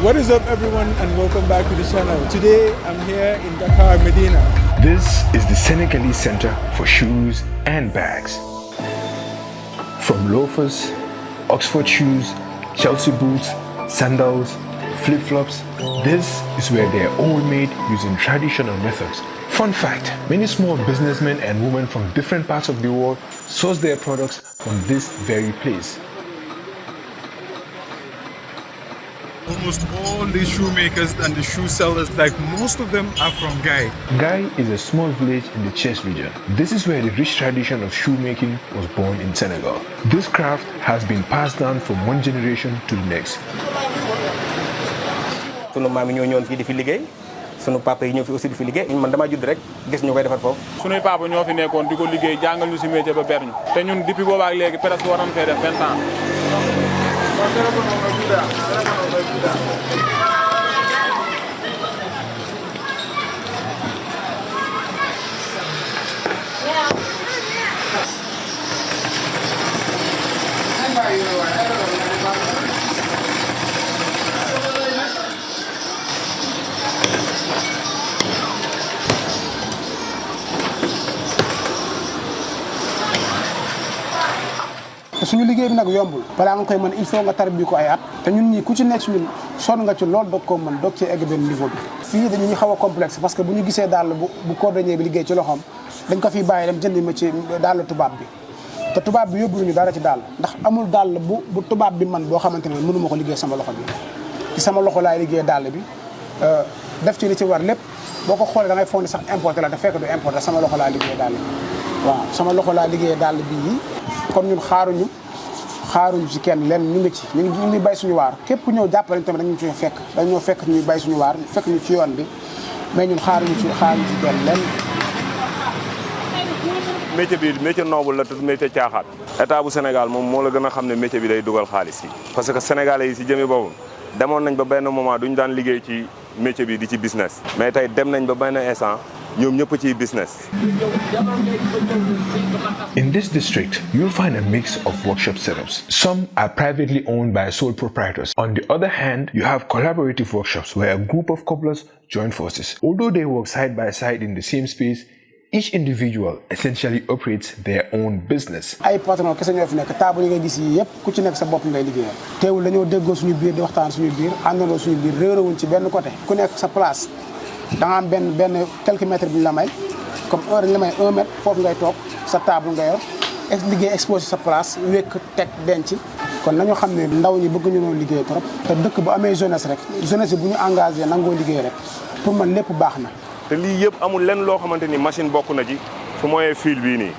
What is up, everyone, and welcome back to the channel. Today I'm here in Dakar, Medina. This is the Senegalese Center for Shoes and Bags. From loafers, Oxford shoes, Chelsea boots, sandals, flip-flops, this is where they are all made using traditional methods. Fun fact, many small businessmen and women from different parts of the world source their products from this very place. Almost all the shoemakers and the shoe sellers, like most of them, are from Gueye. Gueye is a small village in the Chess region. This is where the rich tradition of shoemaking was born in Senegal. This craft has been passed down from one generation to the next. Sunu maam yi ñoo ñëwoon fii di fi liggéey sunu papa yi ñëw fi aussi di fi liggéey man damaa judd rek gis ñu koy defar foofu. sunuy papa ñoo fi nekkoon di ko liggéey jàngal ñu si métier ba ber ñu te ñun depuis boobaak léegi presque war nañ fee def 20 ans. suñu liggéey bi nag yombul balaa nga koy mën il faut nga tarbi ko ay at te ñun ñii ku ci nekk suñu sonn nga ci lool doog koo mën doog ci egg benn niveau bi fii dañu ñu xaw a complexe parce que bu ñu gisee dàll bu cordonnier bi liggéey ci loxoom dañ ko fiy bàyyi dem jëndi ma ci dàll tubaab bi te tubaab bi yóbbuñu dara ci dàll ndax amul dàll bu tubaab bi man boo xamante ne mënuma ko liggéey sama loxo bi ci sama loxo laay liggéey dàll bi def ci li ci war lépp boo ko xoolee da ngay foog ne sax importé la te fekk du importé sama loxo laa liggéey dàll bi waaw sama loxo laa liggéey dàll bi yi kon ñun xaaruñu ci kenn lenn ñu ngi ci ñu ngi bay suñu waar képp ku ñëw jàppale tamit dañu ci fekk dañoo fekk ñuy bay suñu waar fekk ñu ci yoon bi mais ñun xaaruñu ci kenn lenn. métier bi métier noble la te métier caaxaan. état bu Sénégal moom moo la gën a xam ne métier bi day dugal xaalis yi. parce que sénégalais yi si jëmi boobu demoon nañ ba benn moment duñu daan liggéey ci métier bi di ci business. mais tey dem nañ ba benn instant ñoom ñëpp ciy business. In this district, you'll find a mix of workshop setups. Some are privately owned by sole proprietors. On the other hand, you have collaborative workshops where a group of cobblers join forces. Although they work side by side in the same space, each individual essentially operates their own business. ay patron kese ñoo fi nekk table yi ngay gis yi yëpp ku ci nekk sa bopp ngay liggéeyal. teewul dañoo déggoo suñu biir di waxtaan suñu biir àndandoo suñu biir réerawuñ ci benn côté. ku nekk sa place da nga am benn quelques mètres bi ñu la may comme heure ñu la may 1 mètre foofu ngay toog sa table nga yor liggéey exposé sa place wékk teg denc. kon nañu xam ne ndaw ñi bëgg ñu noonu liggéey trop. te dëkk bu amee jeunesse rek jeunesse bu ñu engagé nangoo liggéey rek pour man lépp baax na. te lii yëpp amul lenn loo xamante ni machine bokk na ci su mooyee fil bii nii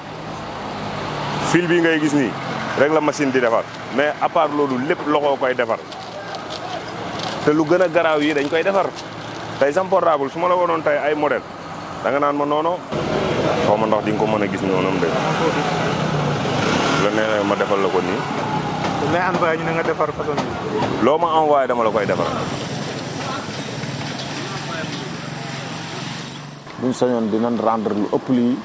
fil bii ngay gis nii rek la machine di defar mais à part loolu lépp loxoo koy defar te lu gën a garaaw yi dañ koy defar tey sam portable su ma la wonoon tey ay modèle da nga naan ma noono xaw ma ndax di nga ko mën a gis noonu de la nee ma defal la ko nii. mais envoyé ñu ne nga defar façon bi. loo ma envoyé dama la koy defar. buñ sañoon dinañ rendre lu ëpp lii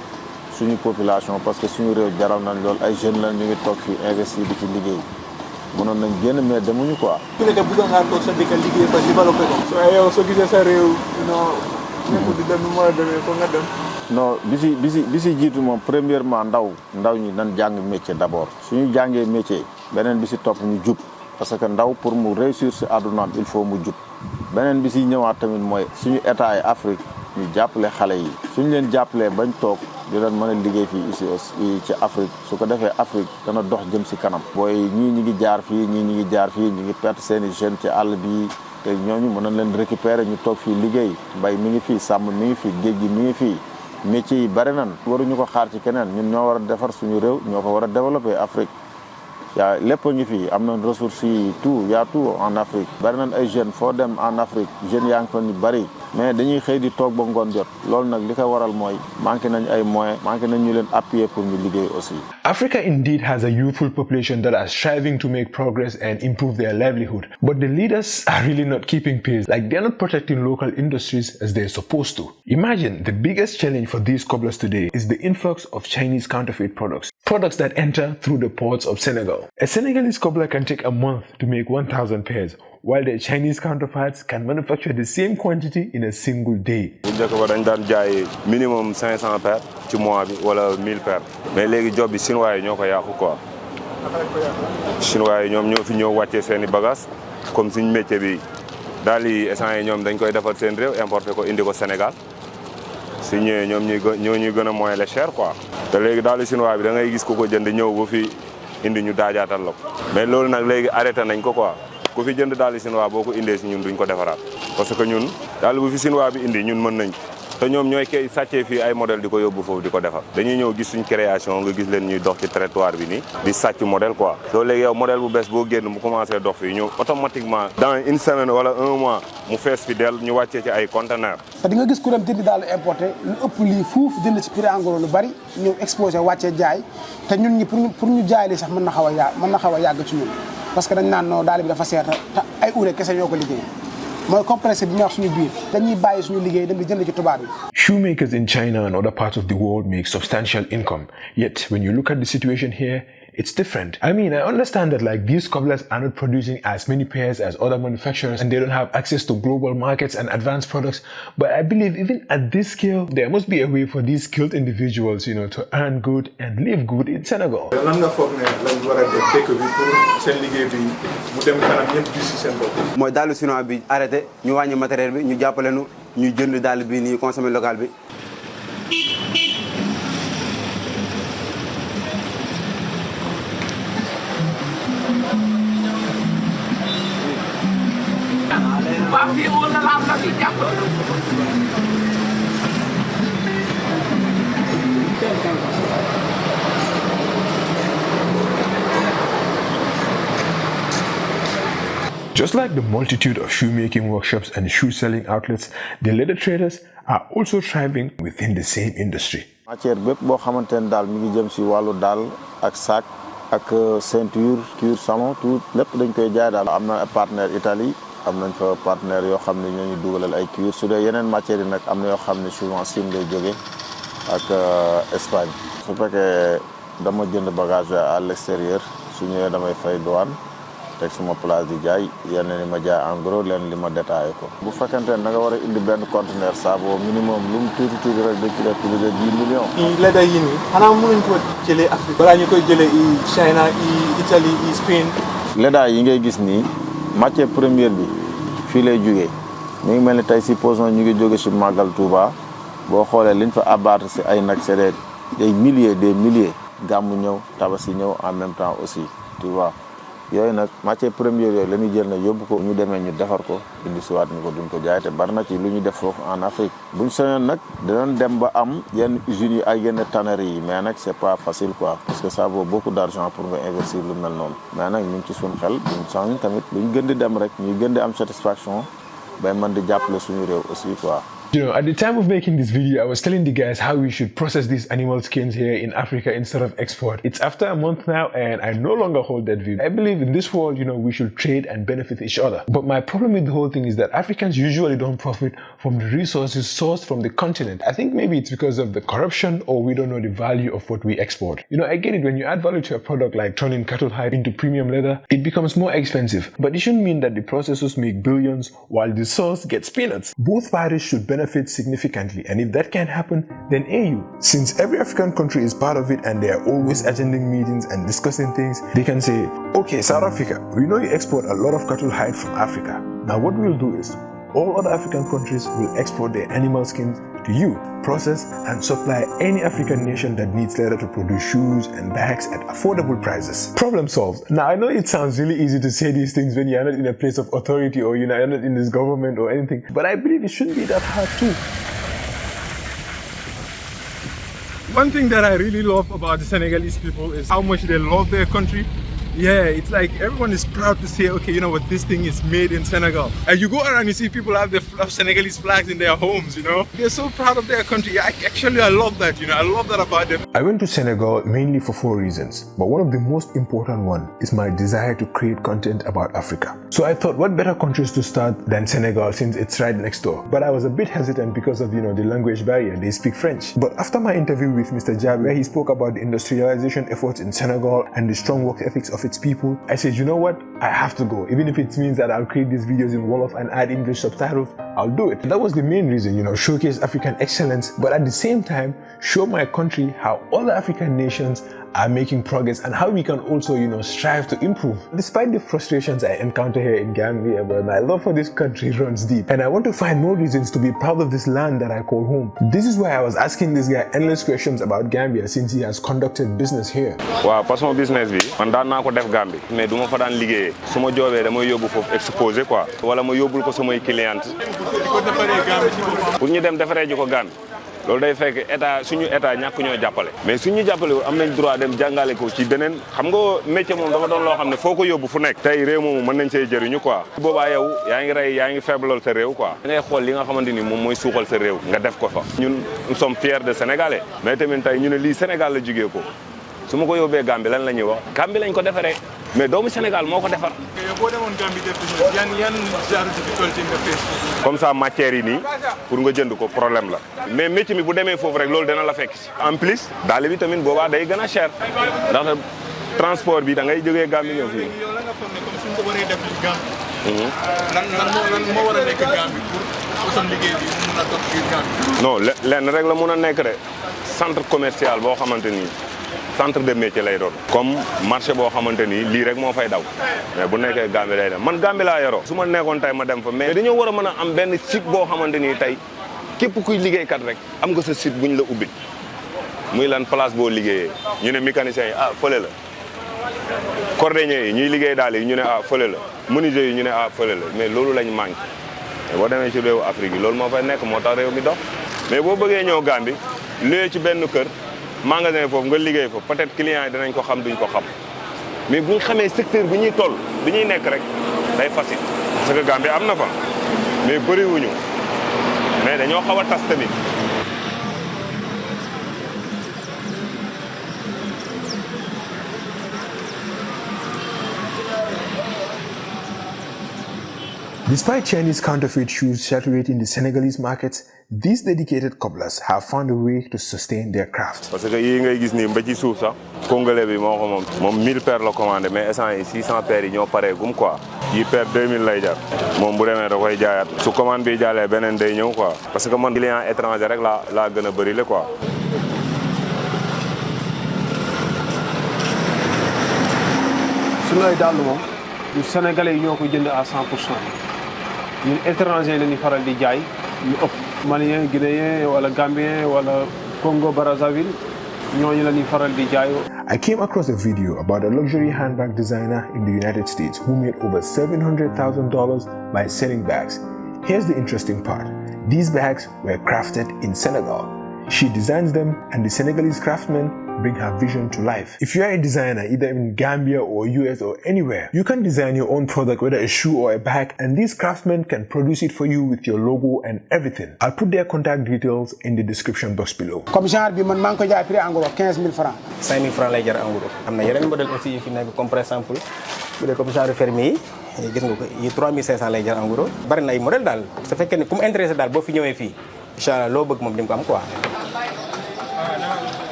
suñu population parce que suñu réew jaral nañ lool ay jeunes la ñu ngi toog fii investir di ci liggéey mënoon nañ génn mais demuñu quoi. ku nekk bëgg ngaa toog sa dëkk liggéey fa développé ko. soo gisee sa réew non nekkul di dem nu mu war a demee foog nga dem. non bi si jiitu moom premièrement ndaw ñi nan jàng métier d'abord suñu jàngee métier beneen bi si topp ñu jub parce que ndaw pour mu réussir si àddunaam il faut mu jub beneen bi si ñëwaat tamit mooy suñu état yi Afrique ñu jàppale xale yi suñu leen jàppalee bañ toog di leen mën a liggéey fii ici ci Afrique su ko defee Afrique dana dox jëm si kanam. booy ñii ñi ngi jaar fii ñii ñi ngi jaar fii ñi ngi perte seeni jeunes ci àll bi te ñooñu mën nañ leen récupérer ñu toog fii liggéey mbay mi ngi fii sàmm mi ngi fii géej gi mi ngi fii métiers yi bari nan waruñu ko xaar ci keneen ñun ñoo war a defar suñu réew ñoo ko war a développer Afrique yaa lépp a ngi fii am nañ ressources yi tout y a tout en Afrique bari nañ ay jeunes foo dem en Afrique jeunes yaa ngi fa ñu bari mais dañuy xëy di toog ba ngoon jot loolu nag li ko waral mooy manqué nañ ay moyens manqué nañ ñu leen appuyer pour ñu liggéey aussi. Africa indeed has a youthful population that are striving to make progress and improve their livelihood, but the leaders are really not keeping pace. Like they're not protecting local industries as they're supposed to. Imagine the biggest challenge for these cobblers today is the influx of Chinese counterfeit products that enter through the ports of Senegal. A Senegalese cobbler can take a month to make 1,000 pairs, while their Chinese counterparts can manufacture the same quantity in a single day. bu njëkk ba dañ daan jaay minimum 500 paires ci mois bi wala 1000 paires mais léegi job bi chinois yi ñoo ko yàqu quoi. chinois yi ñoom ñoo fi ñëw wàccee seen i bagages comme suñ métier bi daal yi essence yi ñoom dañ koy defar seen réew importer ko indi ko Sénégal su ñëwee ñoom ñuy gën a moyen le cher quoi. te léegi daal di chinois bi da ngay gis ku ko jënd ñëw ba fi indi ñu daajaatal la ko mais loolu nag léegi arrêté nañ ko quoi ku fi jënd daal di chinois boo ko indee si ñun duñ ko defaraat parce que ñun daal bu fi chinois bi indi ñun mën nañ te ñoom ñooy kay sàccee fii ay modèle di ko yóbbu foofu di ko defar dañuy ñëw gis suñ création nga gis leen ñuy dox ci trottoir bi nii di sàcc modèle quoi soo léegi yow modèle bu bees boo génn mu commencé dox fii ñëw automatiquement dans une semaine wala un mois mu fees fi del ñu wàccee ci ay conteneurs. te di nga gis ku dem jëndi daal importé lu ëpp lii fuuf jënd ci prix en gros lu bari ñëw exposé wàccee jaay te ñun ñi pour ñu jaay li sax mën na xaw a yàgg ci ñun parce que dañ naan non daal bi dafa seer te ay urée kese ñoo ko liggéey mooy complexe bi ñu wax suñu biir dañuy bàyyi suñu liggéey dem di jënd ci tubaab yi. Shoemakers in China and other parts of the world make substantial income. Yet, when you look at the situation here, it's different. I mean, I understand that like these cobblers are not producing as many pairs as other manufacturers and they don't have access to global markets and advanced products. But I believe even at this scale, there must be a way for these skilled individuals, to earn good and live good in Senegal. lan nga foog ne lañ war a def dëkk bi pour seen liggéey bi mu dem kanam ñëpp gis ci seen bopp. mooy daalu chinois bi arrêté ñu wàññi matériel bi ñu jàppale nu ñu jënd daal bi nii consommer local bi. Just like the multitude of shoemaking workshops and shoe selling outlets, the leather traders are also thriving within the same industry. matière bépp boo xamante ne daal mi ngi jëm si wàllu daal ak sac ak ceinture cuir salon tout lépp dañ koy jaay daal. am na partenaire Italie am nañ fa partenaire yoo xam ne ñoo ñu dugalal ay cuir su dee yeneen matières yi nag am na yoo xam ne souvent Chine lay jóge ak Espagne. su fekkee dama jënd bagage à l'extérieur su ñëwee damay fay douane teg suma place di jaay yenn li ma jaay en gros leen li ma détaillé ko. bu fekkente ne da nga war a indi benn conteneur saabu minimum lu mu tuuti rek dañ ci def plus de 10 millions. leather yi nii xanaa mënuñ ko jëlee Afrique balaa ñu koy jëlee China Italie Spain. leather yi ngay gis nii matière première bi fii lay jógee mi ngi mel ni tey supposons ñu ngi jóge si Magal Touba boo xoolee liñ fa abattre si ay nag c'est des milliers gàmmu ñëw tabaski ñëw en même temps aussi tu vois. yooyu nag matière première yooyu la ñuy jël na yóbbu ko ñu demee ñu defar ko indi siwaat ñu ko duñ ko jaay te bari na ci lu ñu def foofu en Afrique buñ soñoon nag dinañ dem ba am yenn usines yi ak yenn tanneries yi mais nag c'est pas facile quoi parce que ça vaut beaucoup d'argent pour nga investir lu mel noonu mais nag ñu ngi ci suñ xel buñ soññ tamit luñ gën di dem rek ñuy gën di am satisfaction bay mën di jàppale suñu réew aussi quoi. At the time of making this video, I was telling the guys how we should process these animal skins here in Africa instead of export. It's after a month now and I no longer hold that view. I believe in this world, we should trade and benefit each other. But my problem with the whole thing is that Africans usually don't profit from the resources sourced from the continent. I think maybe it's because of the corruption or we don't know the value of what we export. I get it, when you add value to a product like turning cattle hide into premium leather, it becomes more expensive. But it shouldn't mean that the processors make billions while the source gets peanuts. Both parties should benefit significantly, and if that can't happen, then AU. Since every African country is part of it and they are always attending meetings and discussing things, they can say, okay, South Africa, we know you export a lot of cattle hide from Africa. Now what we'll do is, all other African countries will export their animal skins to you, process and supply any African nation that needs leather to produce shoes and bags at affordable prices. Problem solved. Now I know it sounds really easy to say these things when you're not in a place of authority or you're not in this government or anything, but I believe it shouldn't be that hard too. One thing that I really love about the Senegalese people is how much they love their country. Yeah, it's like everyone is proud to say, okay, you know what, this thing is made in Senegal. And you go around, you see people have their have Senegalese flags in their homes, you know. They're so proud of their country. I love that, you know. I love that about them. I went to Senegal mainly for 4 reasons, but one of the most important one is my desire to create content about Africa. So I thought, what better countries to start than Senegal since it's right next door. But I was a bit hesitant because of, you know, the language barrier. They speak French. But after my interview with Mr. Jab, where he spoke about the industrialization efforts in Senegal and the strong work ethics of its people, I said, you know what? I have to go. Even if it means that I'll create these videos in Wolof and add English subtitles, I'll do it. And that was the main reason, you know, showcase African excellence, but at the same time, show my country how other African nations are making progress and how we can also, you know, strive to improve. Despite the frustrations I encounter here in Gambia, but my love for this country runs deep. And I want to find more reasons to be proud of this land that I call home. This is why I was asking this guy endless questions about Gambia since he has conducted business here. Wow, personal business bi man daan naa ko def Gambie mais duma fa daan liggéeyee su ma joobee damay yóbbu foofu exposé quoi wala ma yóbbul ko samay client pour ñu dem defaree ji ko Gambie loolu day fekk état suñu état ñàkk ñoo jàppale mais suñu jàppale am nañ droit dem jàngale ko ci beneen xam nga métier moom dafa doon loo xam ne foo ko yóbbu fu nekk tey réew moomu mën nañ see jëriñu quoi boobaa yow yaa ngi rey yaa ngi faiblal sa réew quoi da ngay xool li nga xamante ni moom mooy suuxal sa réew nga def ko fa ñun nous sommes fiers de Sénégalais mais tamit tey ñu ne lii Sénégal la jógee ko su ma ko yóbbee Gambie lan la ñuy wax Gambie lañ ko defaree mais doomu Sénégal moo ko defar. boo demoon Gambie def yan genre difficulté nga face. comme ça matière yi nii pour nga jënd ko problème la mais métier mi bu demee foofu rek loolu dana la fekk si. en plus daal bi tamit boobaa day gën a cher ndax transport bi da ngay jógee Gambie ñëw fii. yow la nga foog ne comme suñ ko waree def li Gambie. lan moo war a nekk Gambie pour son liggéey bi mun a toog biir Gambie. non lenn rek la mun a nekk rek centre commercial boo xamante ni. centre de métier lay doon comme marché boo xamante ni lii rek moo fay daw mais bu nekkee Gambie lay dem man Gambie laa yoroo su ma nekkoon tey ma dem fa mais dañoo war a mën a am benn site boo xamante ni tey képp kuy liggéeykat rek am nga sa site bu ñu la ubbi muy lan place boo liggéeyee ñu ne mécanicien yi fële la cordonnier yi ñuy liggéey daal yi ñu ne fële la menuisier yi ñu ne fële la mais loolu lañ manqué mais boo demee ci réewu Afrique yi loolu moo fay nekk moo tax réew mi dox mais boo bëggee ñëw Gambie luye ci benn kër magasin foofu nga liggéey fa peut-être clients yi dinañ ko xam duñ ko xam mais bu ñu xamee secteur bi ñuy toll bi ñuy nekk rek day facile parce que Gambie am na fa mais bëriwuñu mais dañoo xaw a tas tamit. Despite Chinese counterfeit shoes saturating the Senegalese markets, these dedicated cobblers have found a way to sustain their craft. Parce que yii ngay gis nii ba ci suuf sax congolais bi moo ko moom 1000 paires la commandé mais instant yi 600 paires yi ñoo paree gum quoi yii paire 2000 lay jar moom bu demee da koy jaayaat su commande bi jàllee beneen day ñëw quoi parce que man client étranger rek laa gën a bëri le quoi. su lay dàll moom ñu sénégalais yi ñoo ko jënd à 100%. ñun étranger la ñuy faral di jaay ñu ëpp malien guinéen wala gambien wala Congo Brazzaville ñooñu la ñuy faral di jaay. I came across a video about a luxury handbag designer in the United States who made over $700,000 by selling bags. Here's the interesting part. These bags were crafted in Senegal. She designs them and the Senegalese craftsmen bring her vision to life. If you are a designer either in Gambia or US or anywhere, you can design your own product, whether a shoe or a bag, and these craftsmen can produce it for you with your logo and everything. I'll put their contact details in the description box below. Comme genre bi man maa ngi ko jaay prix en gros 15 000 francs. 5 000 francs lay jar en gros. am na yeneen modèle aussi yu fi nekk comme par exemple bu dee comme genre fermé yi gis nga ko yi 3500 lay jar en gros. bari na ay modèle daal su fekkee ne ku mu intéressé daal boo fi ñëwee fii incha allah loo bëgg moom di nga ko am quoi.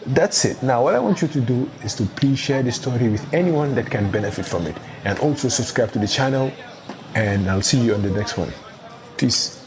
That's it. Now what I want you to do is to please share this story with anyone that can benefit from it, and also subscribe to the channel, and I'll see you on the next one. Peace.